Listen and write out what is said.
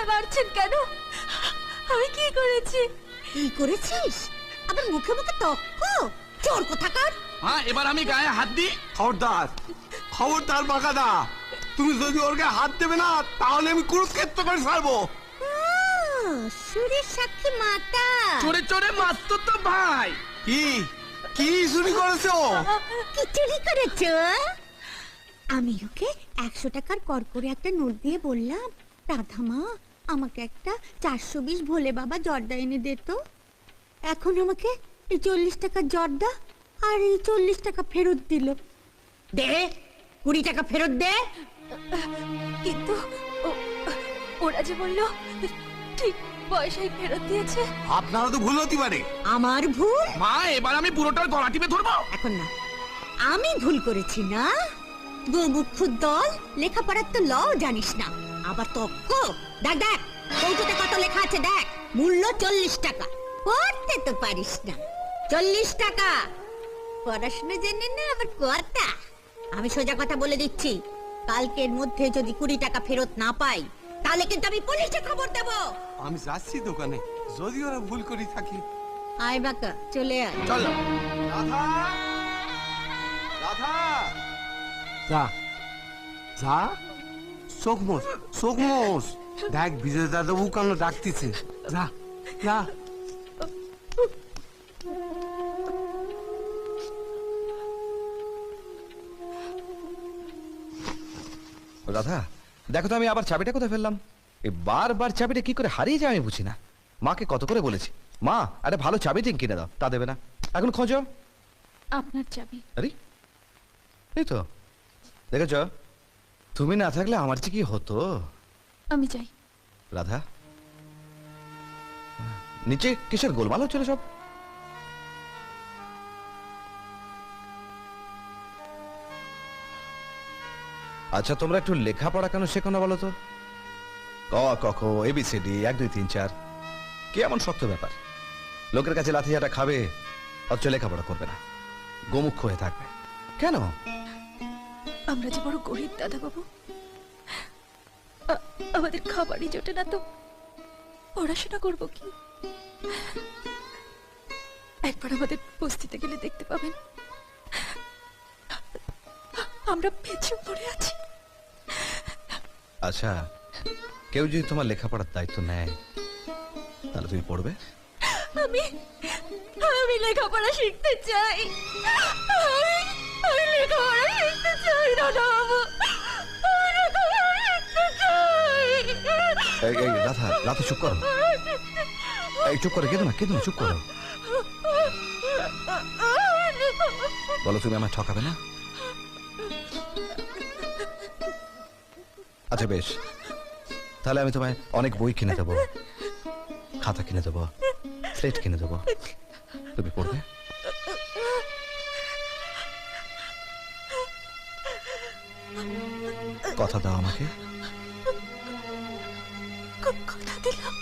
আমায় মারছেন কেন? আমি কি করেছি? কি করেছিস? আবার মুখে মুখে তক্ক, চোর কোথাকার। হ্যাঁ, এবার আমি গায়ে হাত দিই। খবরদার, খবরদার বাঁকাদা, তুমি যদি ওর গায়ে হাত দেবে না তাহলে আমি কুরুক্ষেত্র করে ছাড়বো। সুরের সাক্ষী মাতা। চোরে চোরে মারতো তো ভাই। কি কি চুরি করেছো? কি চুরি করেছো? আমি ওকে 100 টাকার করকরে একটা নোট দিয়ে বললাম, রাধা মা আমাকে একটা 420 ভোলে বাবা জর্দা এনে দে তো। এখন আমাকে এই 40 টাকার জর্দা আর এই 40 টাকা ফেরত দিল। দে 20 টাকা ফেরত দে। কিন্তু ওরা যে বললো ঠিক পয়সাই ফেরত দিয়েছে। আপনারা তো ভুল হতে পারে। আমার ভুল? মা, এবার আমি পুরোটার গলা টিপে ধরবো। এখন না, আমি ভুল করেছি না? দুর্বুক্ষুর দল, লেখাপড়ার তো ল জানিস না, আবার তক্ক। দেখ দেখ কৌটোতে কত লেখা আছে দেখ। মূল্য 40 টাকা। পড়তে তো পারিস না। 40 টাকা পড়াশোনা জানে না আবার কথা। আমি সোজা কথা বলে দিচ্ছি, কালকের মধ্যে যদি 20 টাকা ফেরত না পাই তাহলে কিন্তু আমি পুলিশে খবর দেব। আমি যাচ্ছি দোকানে, যদি ওরা ভুল করে থাকি। আয় বাকা, চলে আয়। চলো। রাধা, রাধা, যা যা, চোখ মোস, চোখ মোস। দেখ বিজয় দাদা কেন ডাকতেছে। যা যা। রাধা, দেখো তো আমি আবার চাবিটা কোথায় ফেললাম। এই বারবার চাবিটা কি করে হারিয়ে যায় আমি বুঝি না। মাকে কত করে বলেছি, মা আরে ভালো চাবি দিন কিনে দাও, তা দেবে না। এখন খোঁজো। আপনার চাবি। আরে এই তো, দেখেছ, তুমি না থাকলে আমার যে কি হতো। আমি যাই। রাধা, নিচে কিসের গোলমাল হচ্ছিল সব? আচ্ছা, তোমরা একটু লেখাপড়া কেন শেখো না বলো তো? ক ক খ এবিসিডি 1 2 3 4 কি এমন শক্ত ব্যাপার? লোকের কাছে লাথিয়াটা খাবে অথচ লেখাপড়া করবে না, গোমুখ হয়ে থাকবে কেন? আমরা যে বড় গরিব দাদা বাবু, আমাদের খাবারই জোটে না তো পড়াশোনা করবো কি? একবার আমাদের বস্তিতে গেলে দেখতে পাবেন আমরা পেছন পড়ে আছি। আচ্ছা, কেউ যদি তোমার লেখাপড়ার দায়িত্ব নেয় তাহলে তুমি পড়বে? আমি আমি লেখাপড়া শিখতে চাই। আমি লেখাপড়া শিখতে চাই দাদা বাবু, আমি লেখাপড়া শিখতে চাই। এই রাধা, রাধা চুপ করো, এই চুপ করো, কেঁদো না কেঁদো না, চুপ করো। বলো তুমি আমায় ঠকাবে না? আচ্ছা বেশ, তাহলে আমি তোমায় অনেক বই কিনে দেবো, খাতা কিনে দেবো, স্লেট কিনে দেবো, তুমি পড়বে। কথা দাও আমাকে। কথা দিলাম।